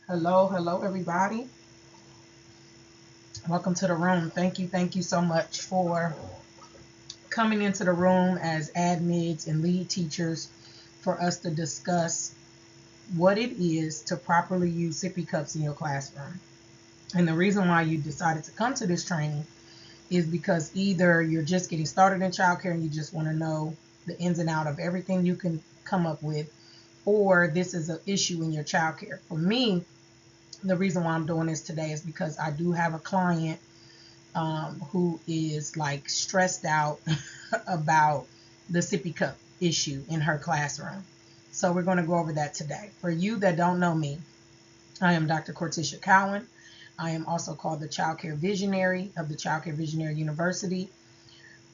Hello, everybody. Welcome to the room. Thank you so much for coming into the room as admins and lead teachers for us to discuss what it is to properly use sippy cups in your classroom. And the reason why you decided to come to this training is because either you're just getting started in childcare and you just want to know the ins and out of everything you can come up with, or this is an issue in your childcare. For me, the reason why I'm doing this today is because I do have a client who is like stressed out about the sippy cup issue in her classroom. So we're going to go over that today. For you that don't know me, I am Dr. Cortisha Cowan. I am also called the Childcare Visionary of the Childcare Visionary University.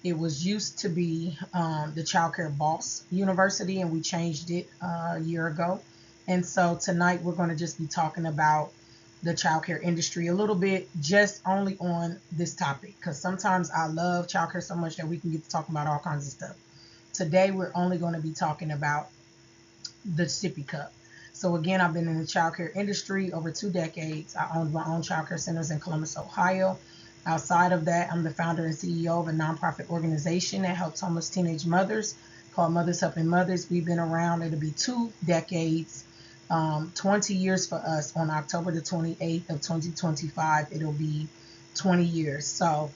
It was used to be the Childcare Boss University, and we changed it a year ago. And so tonight we're going to just be talking about the childcare industry a little bit, just only on this topic, because sometimes I love childcare so much that we can get to talking about all kinds of stuff. Today we're only going to be talking about the sippy cup. So again, I've been in the childcare industry over 2 decades. I own my own childcare centers in Columbus, Ohio. Outside of that, I'm the founder and CEO of a nonprofit organization that helps homeless teenage mothers called Mothers Helping Mothers. We've been around, it'll be 2 decades, 20 years for us. On October the 28th of 2025, it'll be 20 years. So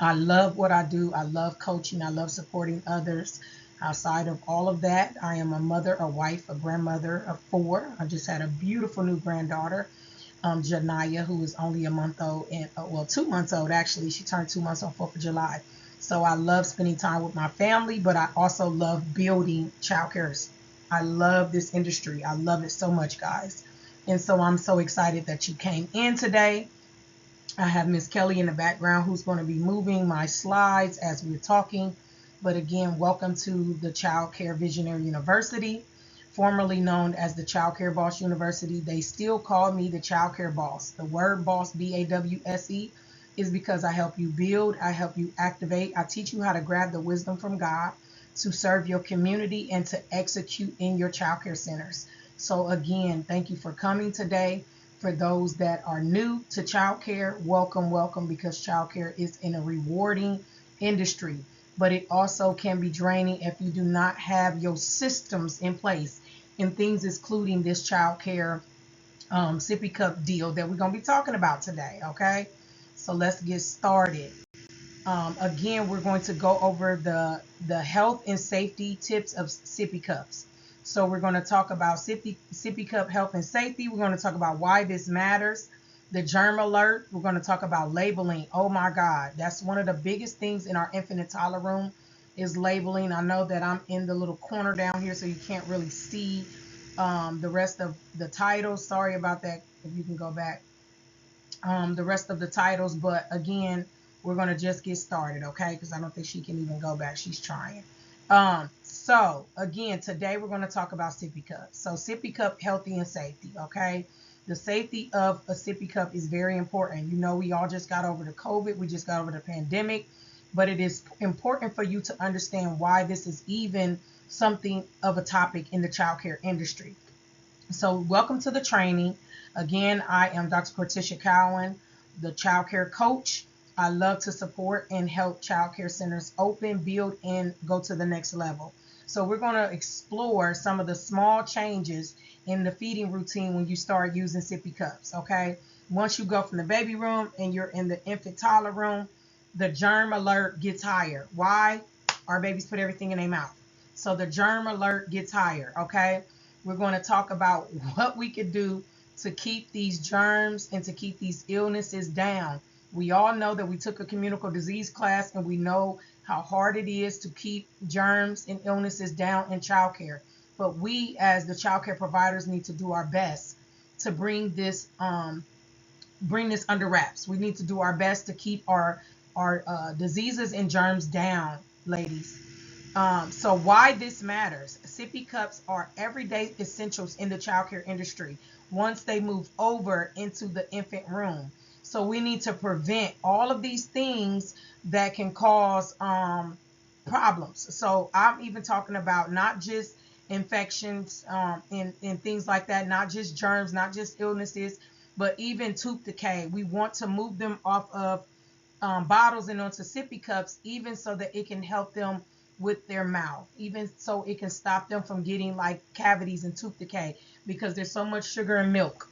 I love what I do. I love coaching. I love supporting others. Outside of all of that, I am a mother, a wife, a grandmother of four. I just had a beautiful new granddaughter, Janaya, who is only a month old, and well, 2 months old actually. She turned 2 months on 4th of July. So I love spending time with my family, but I also love building childcares. I love this industry. I love it so much, guys. And so I'm so excited that you came in today. I have Miss Kelly in the background who's going to be moving my slides as we're talking. But again, welcome to the Childcare Visionary University, formerly known as the Childcare Boss University. They still call me the Childcare Boss. The word boss, BAWSE, is because I help you build, I help you activate, I teach you how to grab the wisdom from God to serve your community and to execute in your childcare centers. So again, thank you for coming today. For those that are new to childcare, welcome, because childcare is in a rewarding industry, but it also can be draining if you do not have your systems in place, and things including this childcare sippy cup deal that we're going to be talking about today. Okay, so let's get started. Again, we're going to go over the health and safety tips of sippy cups. So we're going to talk about sippy cup health and safety. We're going to talk about why this matters. The germ alert. We're going to talk about labeling. Oh my God, that's one of the biggest things in our infant and toddler room is labeling. I know that I'm in the little corner down here, so you can't really see the rest of the titles. Sorry about that. If you can go back, the rest of the titles. But again, we're going to just get started, okay? Because I don't think she can even go back. She's trying. So again, today we're going to talk about sippy cups. So sippy cup healthy and safety, okay? The safety of a sippy cup is very important. You know, we all just got over the COVID. We just got over the pandemic. But it is important for you to understand why this is even something of a topic in the childcare industry. So welcome to the training. Again, I am Dr. Cortisha Cowan, the child care coach. I love to support and help child care centers open, build, and go to the next level. So we're going to explore some of the small changes in the feeding routine when you start using sippy cups, okay? Once you go from the baby room and you're in the infant toddler room, the germ alert gets higher. Why? Our babies put everything in their mouth. So the germ alert gets higher, okay? We're going to talk about what we could do to keep these germs and to keep these illnesses down. We all know that we took a communicable disease class, and we know how hard it is to keep germs and illnesses down in childcare. But we, as the childcare providers, need to do our best to bring this under wraps. We need to do our best to keep our diseases and germs down, ladies. So why this matters? Sippy cups are everyday essentials in the childcare industry once they move over into the infant room. So we need to prevent all of these things that can cause problems. So I'm even talking about not just infections, and things like that, not just germs, not just illnesses, but even tooth decay. We want to move them off of bottles and onto sippy cups, even so that it can help them with their mouth, even so it can stop them from getting like cavities and tooth decay, because there's so much sugar in milk.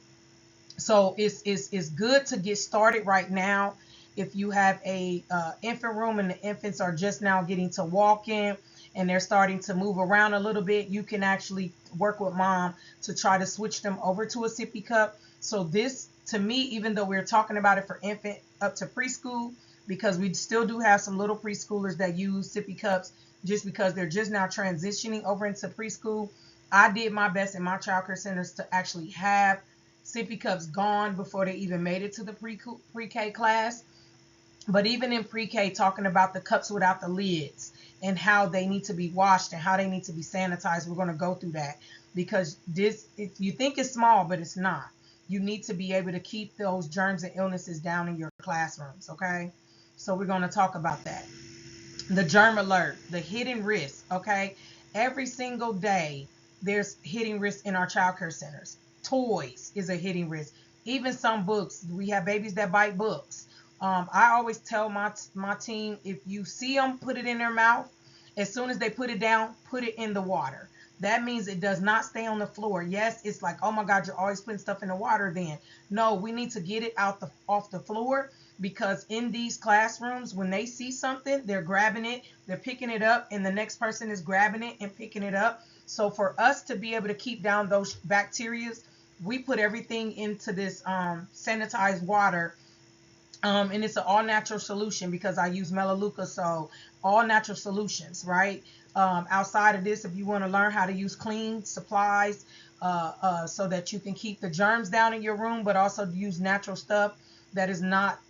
So it's good to get started right now. If you have a infant room and the infants are just now getting to walk in and they're starting to move around a little bit, you can actually work with mom to try to switch them over to a sippy cup. So this, to me, even though we're talking about it for infant up to preschool, because we still do have some little preschoolers that use sippy cups just because they're just now transitioning over into preschool. I did my best in my childcare centers to actually have sippy cups gone before they even made it to the pre-K class. But even in pre-K, talking about the cups without the lids and how they need to be washed and how they need to be sanitized, we're going to go through that, because this, if you think it's small, but it's not. You need to be able to keep those germs and illnesses down in your classrooms, okay? So we're going to talk about that. The germ alert, the hidden risk, okay? Every single day, there's hidden risk in our childcare centers. Toys is a hidden risk. Even some books, we have babies that bite books. I always tell my team, if you see them put it in their mouth, as soon as they put it down, put it in the water. That means it does not stay on the floor. Yes, it's like, oh my God, you're always putting stuff in the water then. No, we need to get it off the floor, because in these classrooms, when they see something, they're grabbing it, they're picking it up, and the next person is grabbing it and picking it up. So for us to be able to keep down those bacteria, we put everything into this sanitized water. And it's an all natural solution because I use Melaleuca, so all natural solutions, right? Outside of this, if you want to learn how to use clean supplies so that you can keep the germs down in your room, but also use natural stuff that is not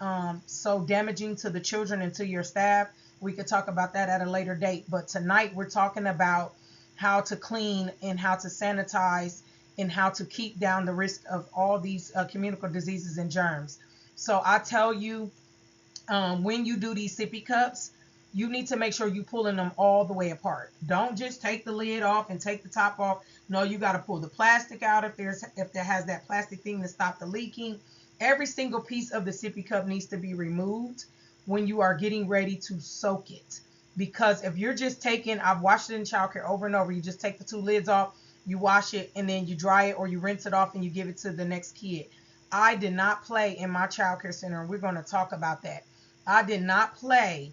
so damaging to the children and to your staff, we could talk about that at a later date. But tonight we're talking about how to clean and how to sanitize and how to keep down the risk of all these communicable diseases and germs. So I tell you, when you do these sippy cups, you need to make sure you're pulling them all the way apart. Don't just take the lid off and take the top off. No, you got to pull the plastic out if there has that plastic thing to stop the leaking. Every single piece of the sippy cup needs to be removed when you are getting ready to soak it. Because if you're just taking, I've washed it in childcare over and over, you just take the two lids off, you wash it, and then you dry it or you rinse it off and you give it to the next kid. I did not play in my childcare center, and we're going to talk about that. I did not play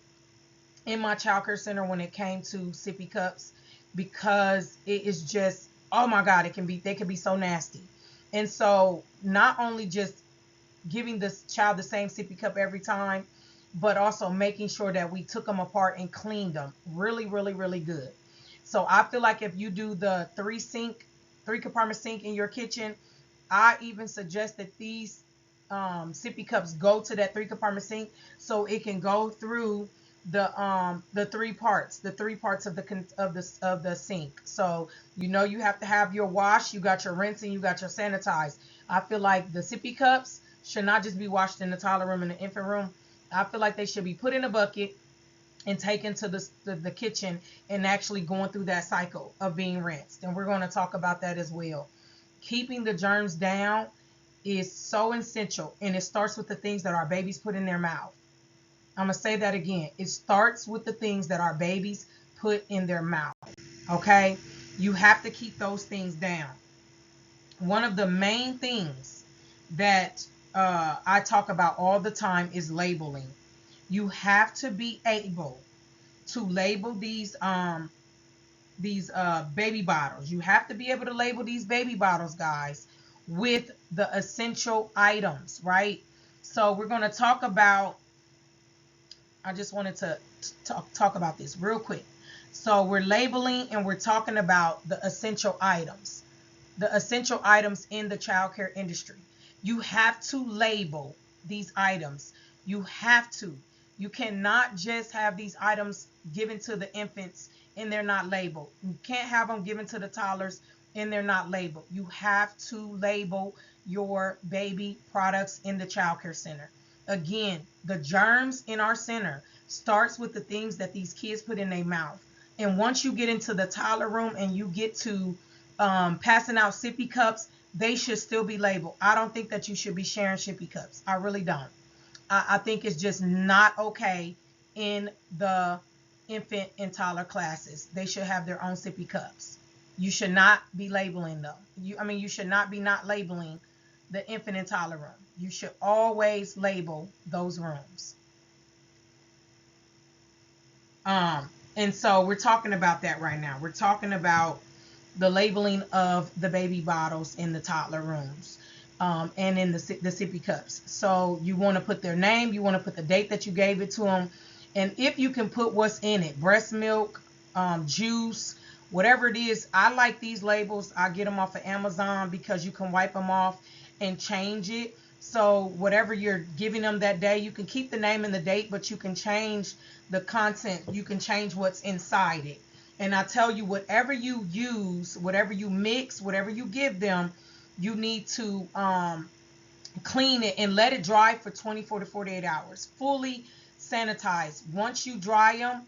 in my childcare center when it came to sippy cups, because it is just, oh my God, they can be so nasty. And so not only just giving this child the same sippy cup every time, but also making sure that we took them apart and cleaned them really, really, really good. So I feel like if you do the three compartment sink in your kitchen, I even suggest that these sippy cups go to that three compartment sink so it can go through the three parts of the sink. So you have to have your wash, you got your rinse, and you got your sanitize. I feel like the sippy cups should not just be washed in the toddler room and the infant room. I feel like they should be put in a bucket and taken to the kitchen and actually going through that cycle of being rinsed. And we're going to talk about that as well. Keeping the germs down is so essential, and it starts with the things that our babies put in their mouth. I'm going to say that again. It starts with the things that our babies put in their mouth. Okay? You have to keep those things down. One of the main things that I talk about all the time is labeling. You have to be able to label these baby bottles. You have to be able to label these baby bottles, guys, with the essential items, right? So we're going to talk about, I just wanted to talk about this real quick. So we're labeling and we're talking about the essential items in the childcare industry. You have to label these items. You have to. You cannot just have these items given to the infants and they're not labeled. You can't have them given to the toddlers and they're not labeled. You have to label your baby products in the childcare center. Again, the germs in our center starts with the things that these kids put in their mouth. And once you get into the toddler room and you get to passing out sippy cups, they should still be labeled. I don't think that you should be sharing sippy cups. I really don't. I think it's just not okay in the infant and toddler classes. They should have their own sippy cups. You should not be labeling them. You should not be not labeling the infant and toddler room. You should always label those rooms. And so we're talking about that right now. We're talking about the labeling of the baby bottles in the toddler rooms, and in the sippy cups. So you want to put their name, you want to put the date that you gave it to them, and if you can put what's in it, breast milk, juice, whatever it is. I like these labels. I get them off of Amazon because you can wipe them off and change it. So whatever you're giving them that day, you can keep the name and the date, but you can change the content. You can change what's inside it. And I tell you, whatever you use, whatever you mix, whatever you give them, you need to clean it and let it dry for 24 to 48 hours. Fully sanitize. Once you dry them,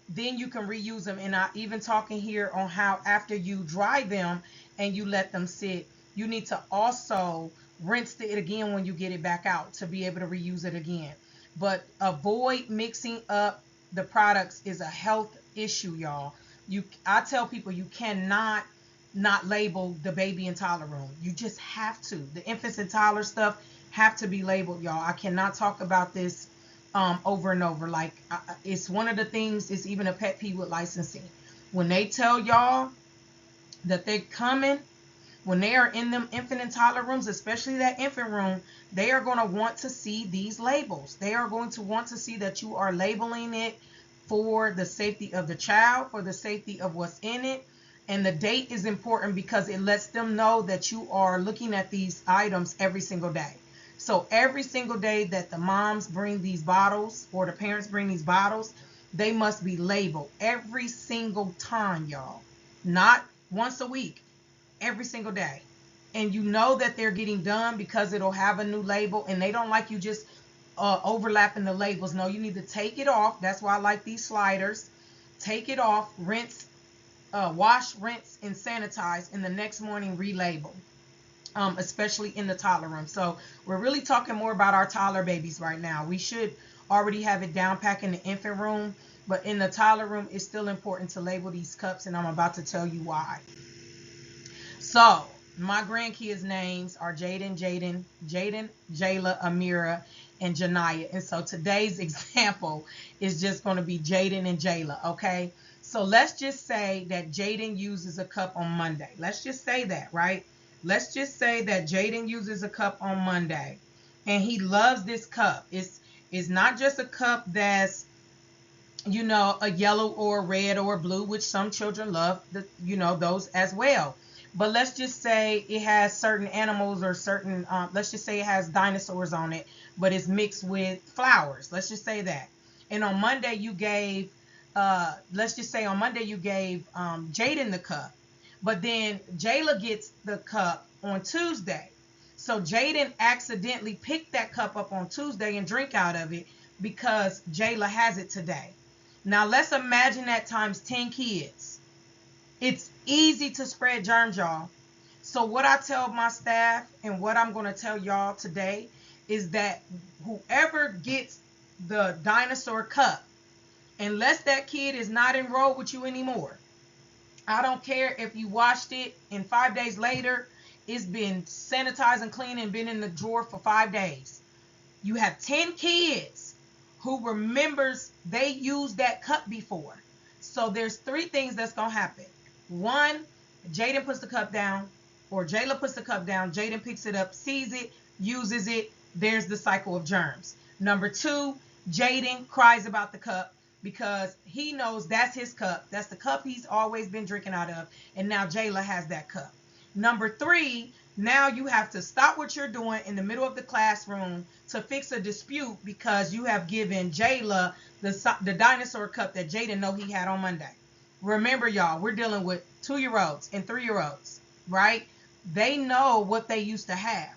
then you can reuse them. And I even talking here on how after you dry them and you let them sit, you need to also rinse it again when you get it back out to be able to reuse it again. But avoid mixing up the products is a health issue, y'all. I tell people you cannot not label the baby and toddler room. You just have to. The infants and toddler stuff have to be labeled, y'all. I cannot talk about this over and over. Like, it's one of the things, it's even a pet peeve with licensing. When they tell y'all that they're coming, when they are in them infant and toddler rooms, especially that infant room, they are going to want to see these labels. They are going to want to see that you are labeling it for the safety of the child, for the safety of what's in it. And the date is important because it lets them know that you are looking at these items every single day. So every single day that the moms bring these bottles or the parents bring these bottles, they must be labeled every single time, y'all. Not once a week, every single day. And you know that they're getting done because it'll have a new label, and they don't like you just overlapping the labels. No, you need to take it off. That's why I like these sliders. Take it off, rinse, wash, rinse, and sanitize, and the next morning relabel, especially in the toddler room. So we're really talking more about our toddler babies right now. We should already have it down packed in the infant room, but in the toddler room, it's still important to label these cups, and I'm about to tell you why. So my grandkids' names are Jaden, Jayla, Amira, and Janiyah. And so today's example is just going to be Jaden and Jayla, okay? So let's just say that Jaden uses a cup on Monday. Let's just say that, right? Let's just say that Jaden uses a cup on Monday, and he loves this cup. It's not just a cup that's, a yellow or red or blue, which some children love, those as well. But let's just say it has certain animals or certain, let's just say it has dinosaurs on it, but it's mixed with flowers. Let's just say that. And on Monday you gave, let's just say on Monday you gave Jaden the cup, but then Jayla gets the cup on Tuesday. So Jaden accidentally picked that cup up on Tuesday and drink out of it because Jayla has it today. Now let's imagine that times 10 kids. It's easy to spread germs, y'all. So what I tell my staff and what I'm going to tell y'all today is that whoever gets the dinosaur cup, unless that kid is not enrolled with you anymore, I don't care if you washed it and 5 days later it's been sanitized and cleaned and been in the drawer for 5 days. You have 10 kids who remembers they used that cup before. So there's 3 things that's going to happen. 1, Jaden puts the cup down, or Jayla puts the cup down, Jaden picks it up, sees it, uses it, there's the cycle of germs. Number 2, Jaden cries about the cup because he knows that's his cup. That's the cup he's always been drinking out of, and now Jayla has that cup. Number 3, now you have to stop what you're doing in the middle of the classroom to fix a dispute because you have given Jayla the dinosaur cup that Jaden know he had on Monday. Remember, y'all, we're dealing with 2-year-olds and 3-year-olds, right? They know what they used to have.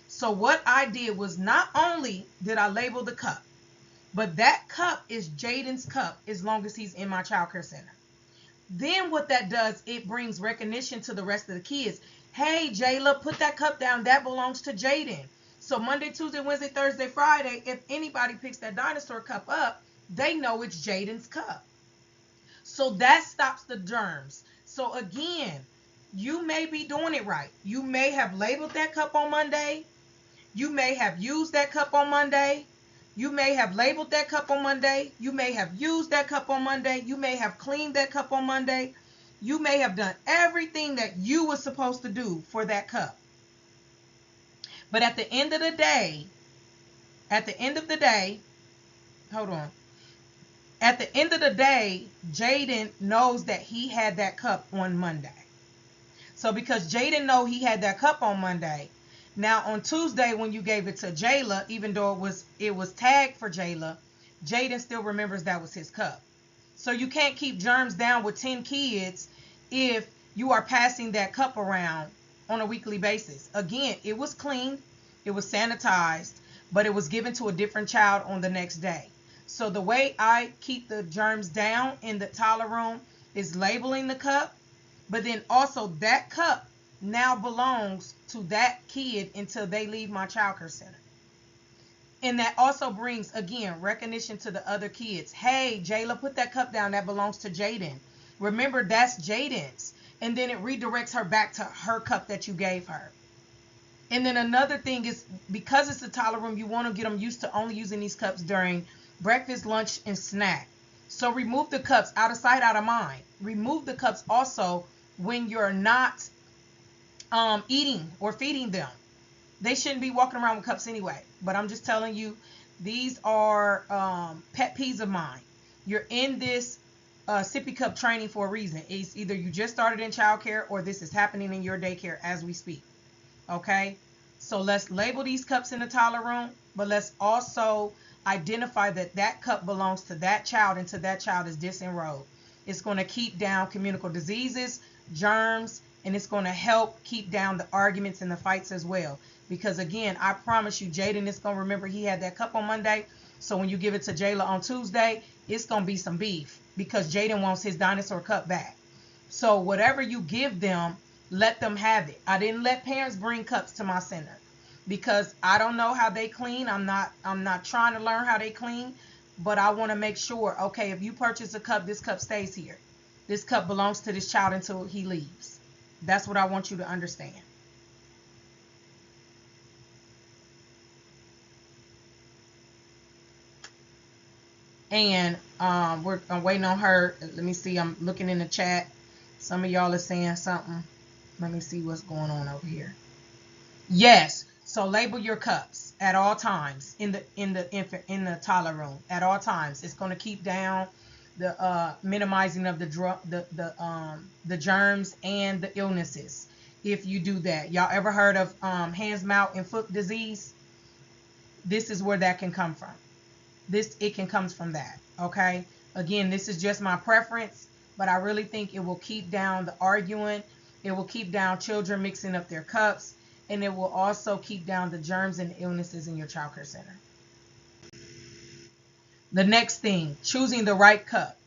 So what I did was not only did I label the cup, but that cup is Jaden's cup as long as he's in my childcare center. Then what that does, it brings recognition to the rest of the kids. Hey, Jayla, put that cup down. That belongs to Jaden. So Monday, Tuesday, Wednesday, Thursday, Friday, if anybody picks that dinosaur cup up, they know it's Jaden's cup. So that stops the germs. So again, you may be doing it right. You may have labeled that cup on Monday. You may have used that cup on Monday. You may have labeled that cup on Monday. You may have used that cup on Monday. You may have cleaned that cup on Monday. You may have done everything that you were supposed to do for that cup. But at the end of the day, hold on. At the end of the day, Jaden knows that he had that cup on Monday. So because Jaden know he had that cup on Monday, now on Tuesday when you gave it to Jayla, even though it was tagged for Jayla, Jaden still remembers that was his cup. So you can't keep germs down with 10 kids if you are passing that cup around on a weekly basis. Again, it was cleaned, it was sanitized, but it was given to a different child on the next day. So the way I keep the germs down in the toddler room is labeling the cup, but then also that cup now belongs to that kid until they leave my childcare center. And that also brings, again, recognition to the other kids. Hey, Jayla, put that cup down. That belongs to Jaden. Remember, that's Jaden's. And then it redirects her back to her cup that you gave her. And then another thing is, because it's a toddler room, you want to get them used to only using these cups during breakfast, lunch, and snack. So remove the cups out of sight, out of mind. Remove the cups also when you're not eating or feeding them. They shouldn't be walking around with cups anyway. But I'm just telling you, these are pet peeves of mine. You're in this sippy cup training for a reason. It's either you just started in childcare or this is happening in your daycare as we speak. Okay? So let's label these cups in the toddler room, but let's also identify that that cup belongs to that child until that child is disenrolled. It's going to keep down communicable diseases, germs, and it's going to help keep down the arguments and the fights as well. Because again, I promise you, Jaden is going to remember he had that cup on Monday. So when you give it to Jayla on Tuesday, it's going to be some beef because Jaden wants his dinosaur cup back. So whatever you give them, let them have it. I didn't let parents bring cups to my center because I don't know how they clean. I'm not trying to learn how they clean, but I want to make sure, okay, if you purchase a cup, this cup stays here. This cup belongs to this child until he leaves. That's what I want you to understand. And I'm waiting on her. Let me see. I'm looking in the chat. Some of y'all are saying something. Let me see what's going on over here. Yes. So label your cups at all times in the toddler room at all times. It's going to keep down the minimizing of the germs and the illnesses. If you do that, y'all ever heard of hands, mouth, and foot disease? This is where that can come from. It can come from that. Okay. Again, this is just my preference, but I really think it will keep down the arguing. It will keep down children mixing up their cups, and it will also keep down the germs and illnesses in your childcare center. The next thing, choosing the right cup.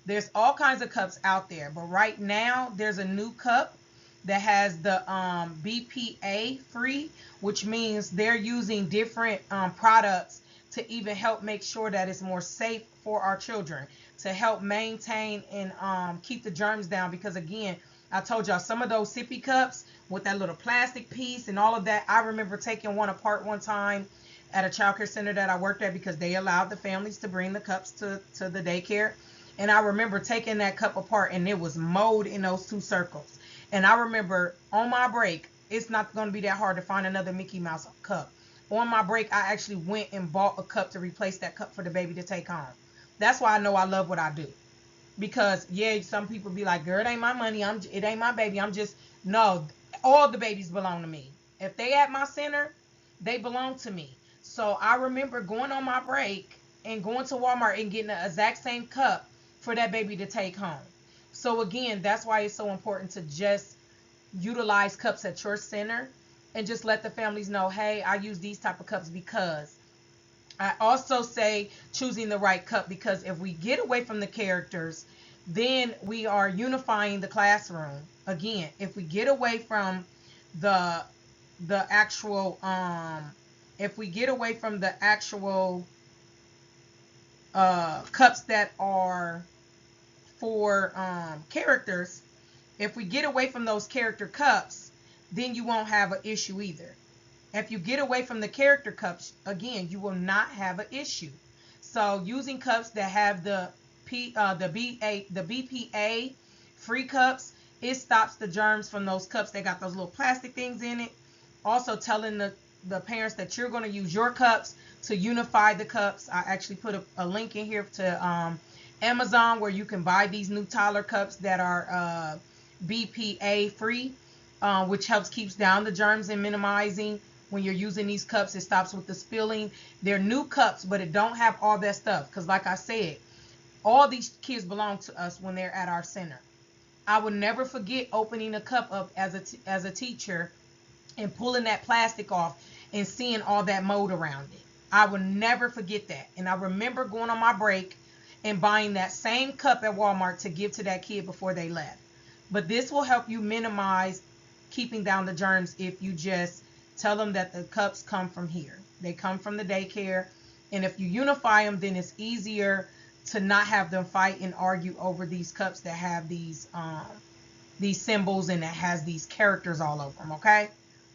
There's all kinds of cups out there, but right now there's a new cup that has the BPA free, which means they're using different products to even help make sure that it's more safe for our children, to help maintain and keep the germs down. Because again, I told y'all some of those sippy cups with that little plastic piece and all of that. I remember taking one apart one time at a childcare center that I worked at because they allowed the families to bring the cups to the daycare. And I remember taking that cup apart and it was mold in those two circles. And I remember on my break, it's not going to be that hard to find another Mickey Mouse cup. On my break, I actually went and bought a cup to replace that cup for the baby to take home. That's why I know I love what I do. Because, yeah, some people be like, girl, it ain't my money. It ain't my baby. No, all the babies belong to me. If they at my center, they belong to me. So I remember going on my break and going to Walmart and getting the exact same cup for that baby to take home. So again, that's why it's so important to just utilize cups at your center and just let the families know, hey, I use these type of cups. Because I also say choosing the right cup, because if we get away from the characters, then we are unifying the classroom. Again, if we get away from the actual if we get away from the actual cups that are for characters, if we get away from those character cups, then you won't have an issue either. If you get away from the character cups, again, you will not have an issue. So using cups that have the BPA free cups, it stops the germs from those cups. They got those little plastic things in it. Also telling the parents that you're going to use your cups to unify the cups. I actually put a link in here to Amazon where you can buy these new Toddler cups that are BPA free, which helps keeps down the germs and minimizing. When you're using these cups, it stops with the spilling. They're new cups, but it don't have all that stuff. Because like I said, all these kids belong to us when they're at our center. I would never forget opening a cup up as a teacher and pulling that plastic off and seeing all that mold around it. I will never forget that. And I remember going on my break and buying that same cup at Walmart to give to that kid before they left. But this will help you minimize keeping down the germs if you just tell them that the cups come from here. They come from the daycare. And if you unify them, then it's easier to not have them fight and argue over these cups that have these symbols and that has these characters all over them, okay?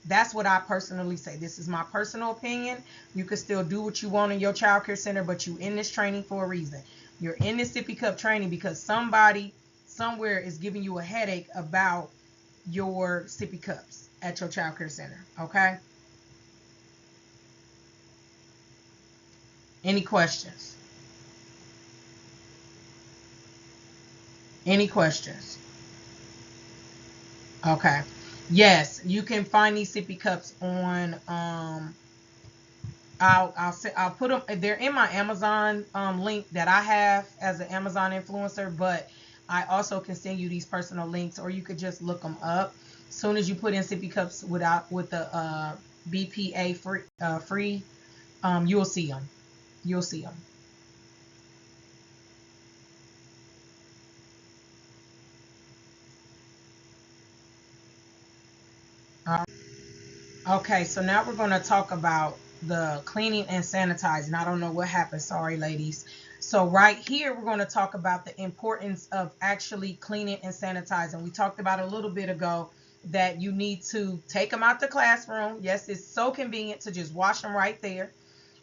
That's what I personally say. This is my personal opinion. You can still do what you want in your child care center, but you in this training for a reason. You're in this Sippy Cup training because somebody somewhere is giving you a headache about your Sippy Cups at your child care center, okay? Any questions? Any questions? Okay. Yes, you can find these Sippy Cups on I'll put them, they're in my Amazon link that I have as an Amazon influencer, but I also can send you these personal links, or you could just look them up. As soon as you put in Sippy Cups with the BPA free, you'll see them. You'll see them. Okay, so now we're going to talk about the cleaning and sanitizing. I don't know what happened. Sorry, ladies. So right here, we're going to talk about the importance of actually cleaning and sanitizing. We talked about a little bit ago that you need to take them out the classroom. Yes, it's so convenient to just wash them right there.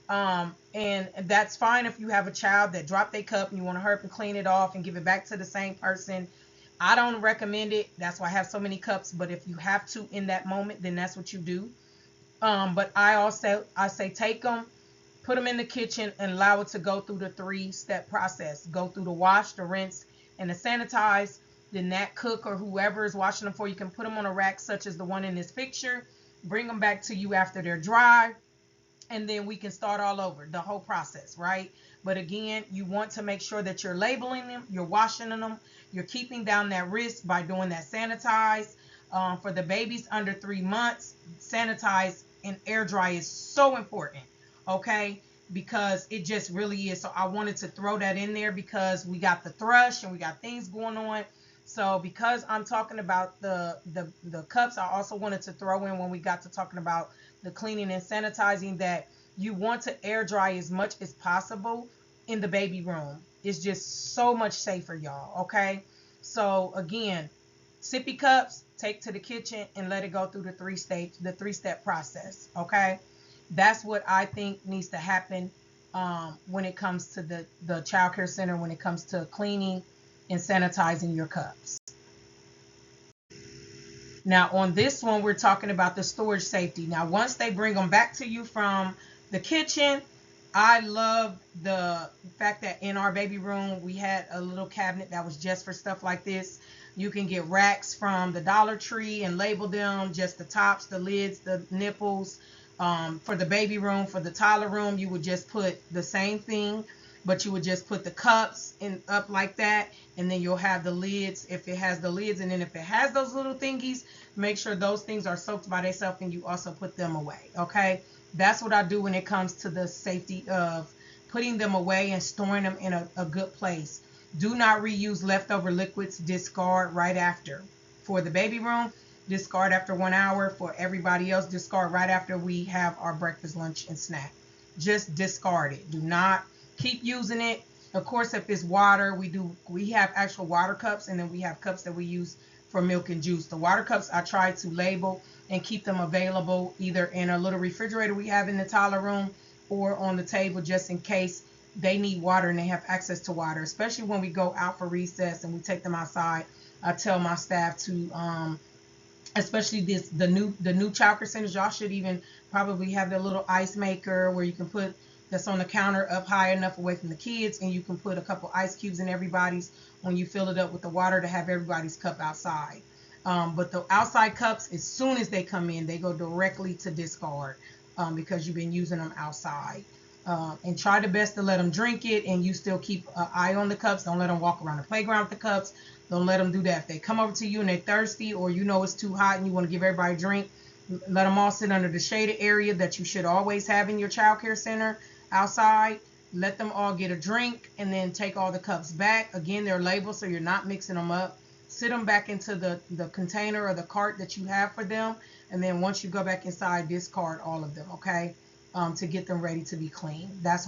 And that's fine if you have a child that dropped their cup and you want to hurry up and clean it off and give it back to the same person. I don't recommend it. That's why I have so many cups. But if you have to in that moment, then that's what you do. But I say take them, put them in the kitchen, and allow it to go through the 3-step process. Go through the wash, the rinse, and the sanitize. Then that cook or whoever is washing them for you can put them on a rack such as the one in this picture. Bring them back to you after they're dry, and then we can start all over the whole process, right? But again, you want to make sure that you're labeling them, you're washing them, you're keeping down that risk by doing that sanitize. For the babies under 3 months, sanitize and air dry is so important, okay? Because it just really is. So I wanted to throw that in there because we got the thrush and we got things going on. So because I'm talking about the cups, I also wanted to throw in when we got to talking about the cleaning and sanitizing that you want to air dry as much as possible in the baby room. It's just so much safer, y'all, okay? So again, sippy cups, take to the kitchen and let it go through the 3-step process, okay? That's what I think needs to happen when it comes to the child care center, when it comes to cleaning and sanitizing your cups. Now on this one, we're talking about the storage safety. Now once they bring them back to you from the kitchen, I love the fact that in our baby room, we had a little cabinet that was just for stuff like this. You can get racks from the Dollar Tree and label them, just the tops, the lids, the nipples. For the baby room, for the toddler room, you would just put the same thing, but you would just put the cups in up like that, and then you'll have the lids if it has the lids, and then if it has those little thingies, make sure those things are soaked by themselves and you also put them away, okay? That's what I do when it comes to the safety of putting them away and storing them in a good place. Do not reuse leftover liquids. Discard right after. For the baby room, discard after 1 hour. For everybody else, discard right after we have our breakfast, lunch, and snack. Just discard it. Do not keep using it. Of course, if it's water, we have actual water cups, and then we have cups that we use for milk and juice. The water cups I try to label and keep them available either in a little refrigerator we have in the toddler room or on the table, just in case they need water and they have access to water, especially when we go out for recess and we take them outside. I tell my staff to especially the new childcare centers, y'all should even probably have their little ice maker where you can put that's on the counter up high enough away from the kids, and you can put a couple ice cubes in everybody's when you fill it up with the water to have everybody's cup outside. But the outside cups, as soon as they come in, they go directly to discard, because you've been using them outside. And try the best to let them drink it, and you still keep an eye on the cups. Don't let them walk around the playground with the cups. Don't let them do that. If they come over to you and they're thirsty, or you know it's too hot and you want to give everybody a drink, let them all sit under the shaded area that you should always have in your child care center outside. Let them all get a drink, and then take all the cups back. Again, they're labeled, so you're not mixing them up. Sit them back into the container or the cart that you have for them, and then once you go back inside, discard all of them, okay? To get them ready to be clean. That's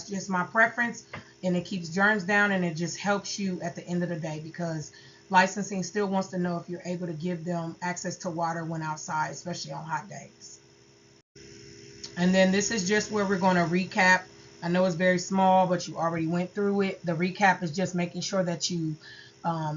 just my preference, and it keeps germs down, and it just helps you at the end of the day, because licensing still wants to know if you're able to give them access to water when outside, especially on hot days. And then this is just where we're going to recap. I know it's very small, but you already went through it. The recap is just making sure that you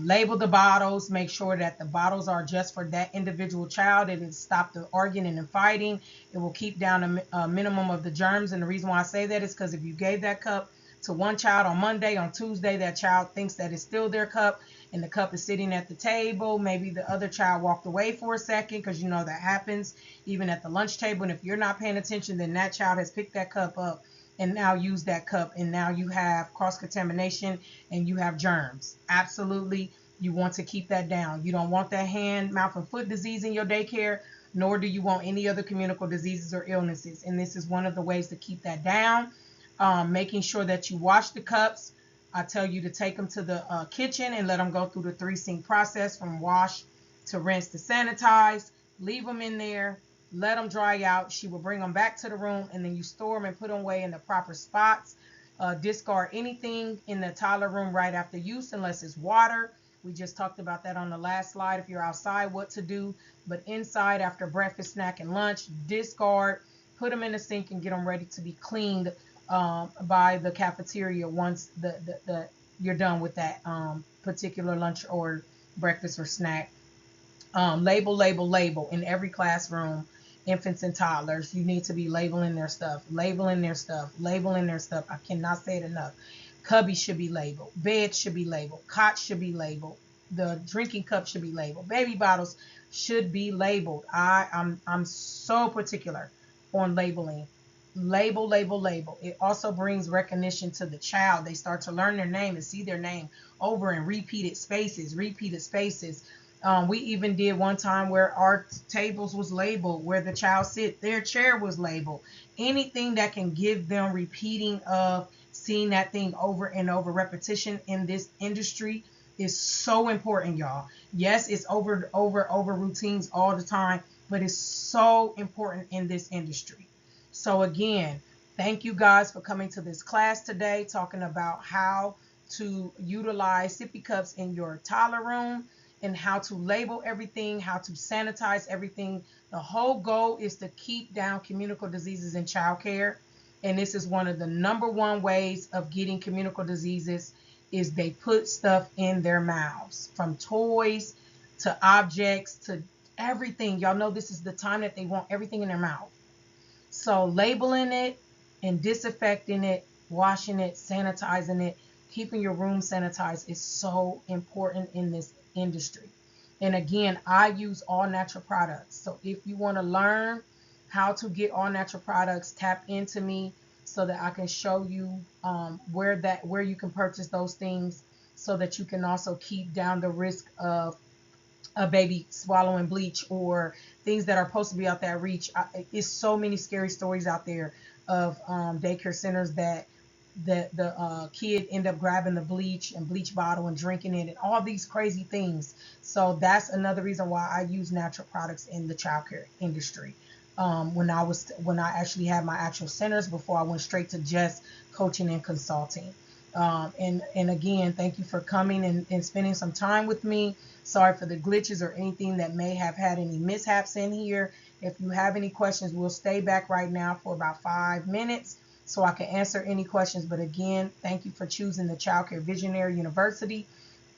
label the bottles, make sure that the bottles are just for that individual child. It will stop the arguing and fighting. It will keep down a minimum of the germs. And the reason why I say that is because if you gave that cup to one child on Monday, on Tuesday, that child thinks that it's still their cup, and the cup is sitting at the table. Maybe the other child walked away for a second, because you know that happens even at the lunch table. And if you're not paying attention, then that child has picked that cup up and now use that cup, and now you have cross-contamination and you have germs. Absolutely, you want to keep that down. You don't want that hand, mouth, and foot disease in your daycare, nor do you want any other communicable diseases or illnesses. And this is one of the ways to keep that down. Making sure that you wash the cups. I tell you to take them to the kitchen and let them go through the 3-sink process, from wash to rinse to sanitize. Leave them in there. Let them dry out. She will bring them back to the room, and then you store them and put them away in the proper spots. Discard anything in the toddler room right after use, unless it's water. We just talked about that on the last slide. If you're outside, what to do. But inside, after breakfast, snack, and lunch, discard. Put them in the sink and get them ready to be cleaned by the cafeteria once you're done with that particular lunch or breakfast or snack. Label, label, label in every classroom. Infants and toddlers, you need to be labeling their stuff, labeling their stuff, labeling their stuff. I cannot say it enough. Cubbies should be labeled. Beds should be labeled. Cots should be labeled. The drinking cup should be labeled. Baby bottles should be labeled. I'm so particular on labeling. Label, label, label. It also brings recognition to the child. They start to learn their name and see their name over in repeated spaces, repeated spaces. We even did one time where our tables was labeled, where the child sit, their chair was labeled. Anything that can give them repeating of seeing that thing over and over. Repetition in this industry is so important, y'all. Yes, it's over routines all the time, but it's so important in this industry. So again, thank you guys for coming to this class today, talking about how to utilize sippy cups in your toddler room, and how to label everything, how to sanitize everything. The whole goal is to keep down communicable diseases in childcare. And this is one of the #1 ways of getting communicable diseases, is they put stuff in their mouths, from toys to objects to everything. Y'all know this is the time that they want everything in their mouth. So labeling it and disinfecting it, washing it, sanitizing it, keeping your room sanitized is so important in this industry. And again, I use all natural products. So if you want to learn how to get all natural products, tap into me so that I can show you where you can purchase those things, so that you can also keep down the risk of a baby swallowing bleach or things that are supposed to be out that reach. It's so many scary stories out there of daycare centers that the kid end up grabbing the bleach bottle and drinking it and all these crazy things. So that's another reason why I use natural products in the childcare industry. When I actually had my actual centers before I went straight to just coaching and consulting. And again, thank you for coming and spending some time with me. Sorry for the glitches or anything that may have had any mishaps in here. If you have any questions, we'll stay back right now for about 5 minutes so I can answer any questions. But again, thank you for choosing the Childcare Visionary University.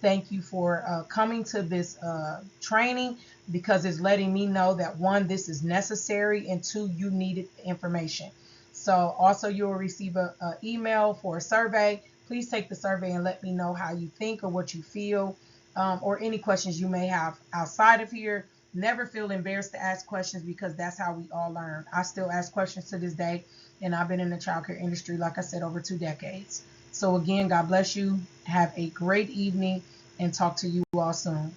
Thank you for coming to this training, because it's letting me know that one, this is necessary, and two, you needed information. So also you'll receive a email for a survey. Please take the survey and let me know how you think or what you feel, or any questions you may have outside of here. Never feel embarrassed to ask questions, because that's how we all learn. I still ask questions to this day, and I've been in the childcare industry, like I said, over 2 decades. So again, God bless you. Have a great evening, and talk to you all soon.